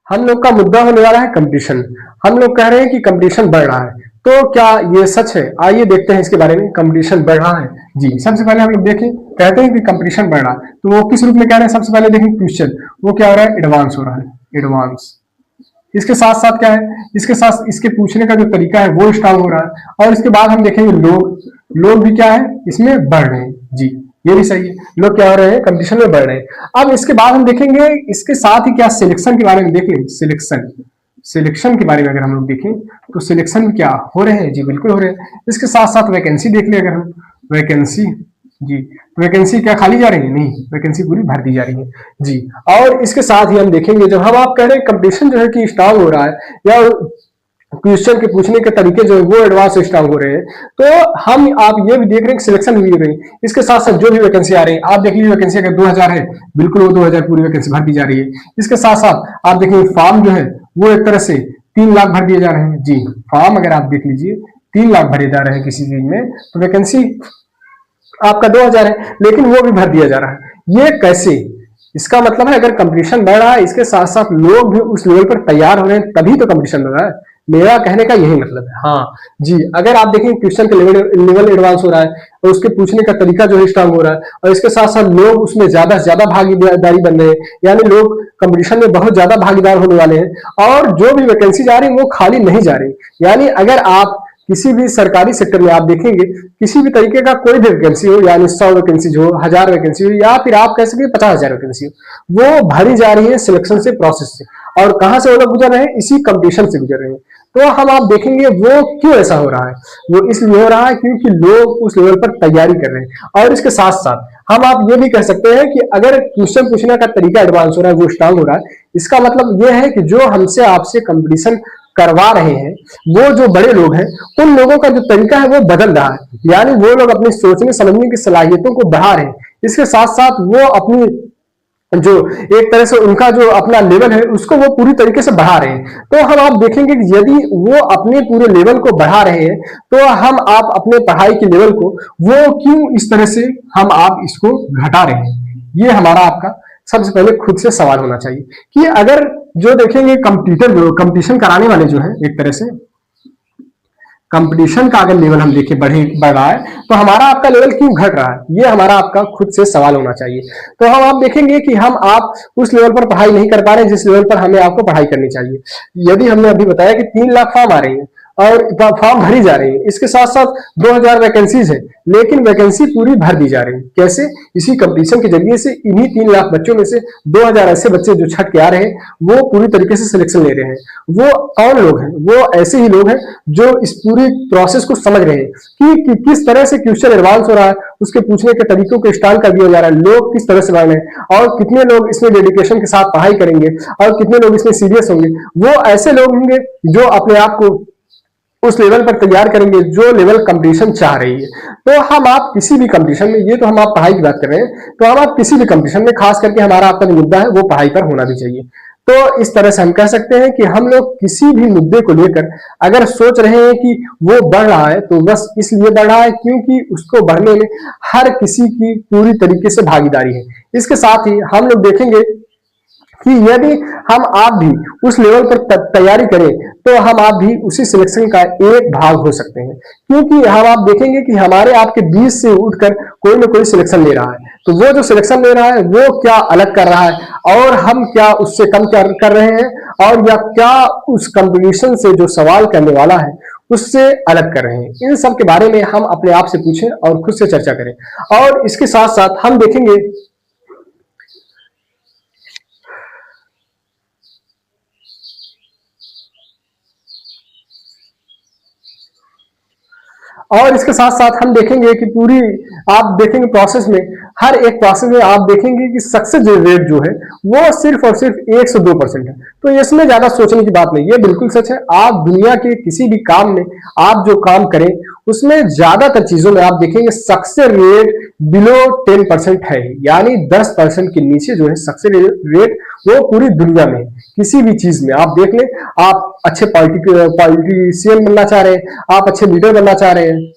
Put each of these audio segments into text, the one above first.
हम लोग का मुद्दा होने वाला है कंपटीशन। हम लोग कह रहे हैं कि कंपटीशन बढ़ रहा है, तो क्या ये सच है? आइए देखते हैं इसके बारे में। कंपटीशन बढ़ रहा है जी। सबसे पहले हम लोग देखें, कहते हैं कि कंपटीशन बढ़ रहा है, तो वो किस रूप में कह रहे हैं? सबसे पहले देखें क्वेश्चन, वो क्या हो रहा है? एडवांस हो रहा है, एडवांस। इसके साथ साथ क्या है? इसके साथ इसके पूछने का जो तरीका है वो स्ट्रांग हो रहा है। और इसके बाद हम देखेंगे लोग, लोग भी क्या है इसमें बढ़ रहे हैं जी। ये भी सही है, लोग क्या हो रहे हैं? कंपटीशन में बढ़ रहे हैं। अब इसके बाद हम देखेंगे, इसके साथ ही क्या सिलेक्शन के बारे में देख लें। सिलेक्शन, सिलेक्शन के बारे में अगर हम लोग देखें तो सिलेक्शन क्या हो रहे हैं जी? बिल्कुल हो रहे हैं। इसके साथ साथ वैकेंसी देख लें अगर हम, वैकेंसी जी, वैकेंसी क्या खाली जा रही है? नहीं, वैकेंसी पूरी भर दी जा रही है जी। और इसके साथ ही हम देखेंगे, जब हम आप कह रहे हैं कंपटीशन जो है कि स्ट्रांग हो रहा है, या क्वेश्चन के पूछने के तरीके जो है वो एडवांस स्ट्रांग हो रहे हैं, तो हम आप ये भी देख रहे हैं कि सिलेक्शन भी हो रही है। इसके साथ साथ जो भी वैकेंसी आ रही है, आप देख लीजिए वैकेंसी अगर 2000 है, बिल्कुल वो 2000 पूरी वैकेंसी भर दी जा रही है। इसके साथ साथ आप देखिए फॉर्म जो है वो एक तरह से 3 लाख भर दिए जा रहे हैं जी। फॉर्म अगर आप देख लीजिए 3 लाख भरे जा रहे हैं किसी चीज में, तो वैकेंसी आपका 2000 है, लेकिन वो भी भर दिया जा रहा है। ये कैसे? इसका मतलब है अगर कंपटीशन बढ़ रहा है, इसके साथ साथ लोग भी उस लेवल पर तैयार हो रहे हैं, तभी तो कंपटीशन बढ़ रहा है। मेरा कहने का यही मतलब है। हाँ जी, अगर आप देखें क्वेश्चन का लेवल एडवांस हो रहा है, और उसके पूछने का तरीका जो है स्ट्रांग हो रहा है, और इसके साथ साथ लोग उसमें ज्यादा से ज्यादा भागीदारी बन रहे हैं, यानी लोग कंपटीशन में बहुत ज्यादा भागीदार होने वाले हैं। और जो भी वैकेंसी जा रही है वो खाली नहीं जा रही। यानी अगर आप किसी भी सरकारी सेक्टर में आप देखेंगे, किसी भी तरीके का कोई भी वैकेंसी हो, यानी 100 वैकेंसी हो, 1000 वैकेंसी हो, या फिर आप कह सकते 50,000 वैकेंसी हो, वो भरी जा रही है सिलेक्शन से, प्रोसेस से। और कहां से वो लोग गुजर रहे हैं? इसी कंपटीशन से गुजर रहे हैं। तो हम आप देखेंगे वो क्यों ऐसा हो रहा है? वो इसलिए हो रहा है क्योंकि लोग उस लेवल पर तैयारी कर रहे हैं। और इसके साथ साथ हम आप ये भी कह सकते हैं कि अगर क्वेश्चन पूछने का तरीका एडवांस हो रहा है, वो स्ट्रांग हो रहा है, इसका मतलब ये है कि जो हमसे आपसे कंपटीशन करवा रहे हैं, वो जो बड़े लोग हैं, उन लोगों का जो तरीका है वो बदल रहा है। यानी वो लोग अपनी सोचने समझने की सलाहियतों को बढ़ा रहे हैं। इसके साथ साथ वो अपनी जो एक तरह से उनका जो अपना लेवल है उसको वो पूरी तरीके से बढ़ा रहे हैं। तो हम आप देखेंगे कि यदि वो अपने पूरे लेवल को बढ़ा रहे हैं, तो हम आप अपने पढ़ाई के लेवल को वो क्यों इस तरह से हम आप इसको घटा रहे हैं? ये हमारा आपका सबसे पहले खुद से सवाल होना चाहिए कि अगर जो देखेंगे कंप्यूटर जो कंपटीशन कराने वाले जो है, एक तरह से कंपटीशन का अगर लेवल हम देखें बढ़ रहा है, तो हमारा आपका लेवल क्यों घट रहा है? ये हमारा आपका खुद से सवाल होना चाहिए। तो हम आप देखेंगे कि हम आप उस लेवल पर पढ़ाई नहीं कर पा रहे हैं जिस लेवल पर हमें आपको पढ़ाई करनी चाहिए। यदि हमने अभी बताया कि 3 लाख फॉर्म आ रही है और फॉर्म भरी जा रही है, इसके साथ साथ 2000 वैकेंसीज है, लेकिन वैकेंसी पूरी भर दी जा रही है। कैसे? इसी कंपटीशन के जरिए से इन्हीं 3 लाख बच्चों में से 2000 ऐसे बच्चे जो छट के आ रहे हैं, वो पूरी तरीके से सिलेक्शन ले रहे हैं। वो कौन लोग हैं? वो ऐसे ही लोग हैं जो इस पूरी प्रोसेस को समझ रहे हैं कि किस तरह से क्वेश्चन एडवांस हो रहा है, उसके पूछने के तरीकों को स्टाइल कर दिया जा रहा है, लोग किस तरह से बढ़ रहे हैं, और कितने लोग इसमें डेडिकेशन के साथ पढ़ाई करेंगे, और कितने लोग इसमें सीरियस होंगे। वो ऐसे लोग होंगे जो अपने आप को उस लेवल पर तैयार करेंगे जो लेवल कंपटीशन चाह रही है। तो हम आप किसी भी कंपटीशन में, ये तो हम आप पढ़ाई की बात कर रहे हैं, तो हम आप किसी भी कंपटीशन में, खास करके हमारा आपका जो मुद्दा है वो पढ़ाई पर होना भी चाहिए। तो इस तरह से हम कह सकते हैं कि हम लोग किसी भी मुद्दे को लेकर अगर सोच रहे हैं कि वो बढ़ रहा है, तो बस इसलिए बढ़ रहा है क्योंकि उसको बढ़ने में हर किसी की पूरी तरीके से भागीदारी है। इसके साथ ही हम लोग देखेंगे कि यदि हम आप भी उस लेवल पर तैयारी करें, तो हम आप भी उसी सिलेक्शन का एक भाग हो सकते हैं। क्योंकि हम आप देखेंगे कि हमारे आपके बीच से उठकर कोई ना कोई सिलेक्शन ले रहा है, तो वो जो सिलेक्शन ले रहा है वो क्या अलग कर रहा है, और हम क्या उससे कम कर रहे हैं, और या क्या उस कंपटीशन से जो सवाल करने वाला है उससे अलग कर रहे हैं। इन सब के बारे में हम अपने आप से पूछें और खुद से चर्चा करें। और इसके साथ साथ हम देखेंगे, और इसके साथ साथ हम देखेंगे कि पूरी आप देखेंगे प्रोसेस में, हर एक प्रोसेस में आप देखेंगे कि सक्सेस रेट जो है वो सिर्फ और सिर्फ 1 से 2% है। तो इसमें ज्यादा सोचने की बात नहीं, ये बिल्कुल सच है। आप दुनिया के किसी भी काम में आप जो काम करें, उसमें ज्यादातर चीजों में आप देखेंगे सक्सेस रेट बिलो 10% है, यानी 10% के नीचे जो है सक्सेस रेट वो पूरी दुनिया में किसी भी चीज में आप देख लें। आप अच्छे पॉलिटिशियन बनना चाह रहे हैं, आप अच्छे लीडर बनना चाह रहे हैं,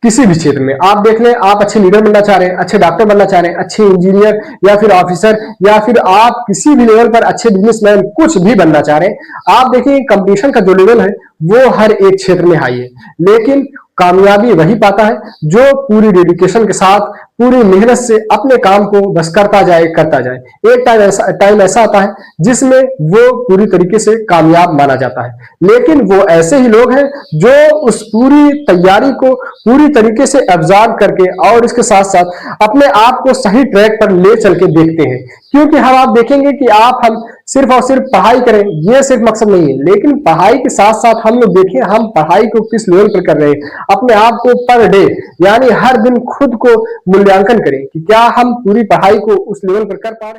किसी भी क्षेत्र में आप देख लें, आप अच्छे लीडर बनना चाह रहे हैं, अच्छे डॉक्टर बनना चाह रहे हैं, अच्छे इंजीनियर या फिर ऑफिसर, या फिर आप किसी भी लेवल पर अच्छे बिजनेसमैन कुछ भी बनना चाह रहे हैं, आप देखिए कंपटीशन का जो लेवल है वो हर एक क्षेत्र में हाई है। लेकिन कामयाबी वही पाता है जो पूरी डेडिकेशन के साथ, पूरी मेहनत से अपने काम को बस करता जाए। एक टाइम ऐसा आता है जिसमें वो पूरी तरीके से कामयाब माना जाता है। लेकिन वो ऐसे ही लोग हैं जो उस पूरी तैयारी को पूरी तरीके से ऑब्जर्व करके और इसके साथ साथ अपने आप को सही ट्रैक पर ले चल के देखते हैं। क्योंकि हम आप देखेंगे कि हम सिर्फ और सिर्फ पढ़ाई करें, ये सिर्फ मकसद नहीं है, लेकिन पढ़ाई के साथ साथ हम लोग देखें हम पढ़ाई को किस लेवल पर कर रहे हैं। अपने आप को पर डे यानी हर दिन खुद को मूल्यांकन करें कि क्या हम पूरी पढ़ाई को उस लेवल पर कर पा रहे हैं।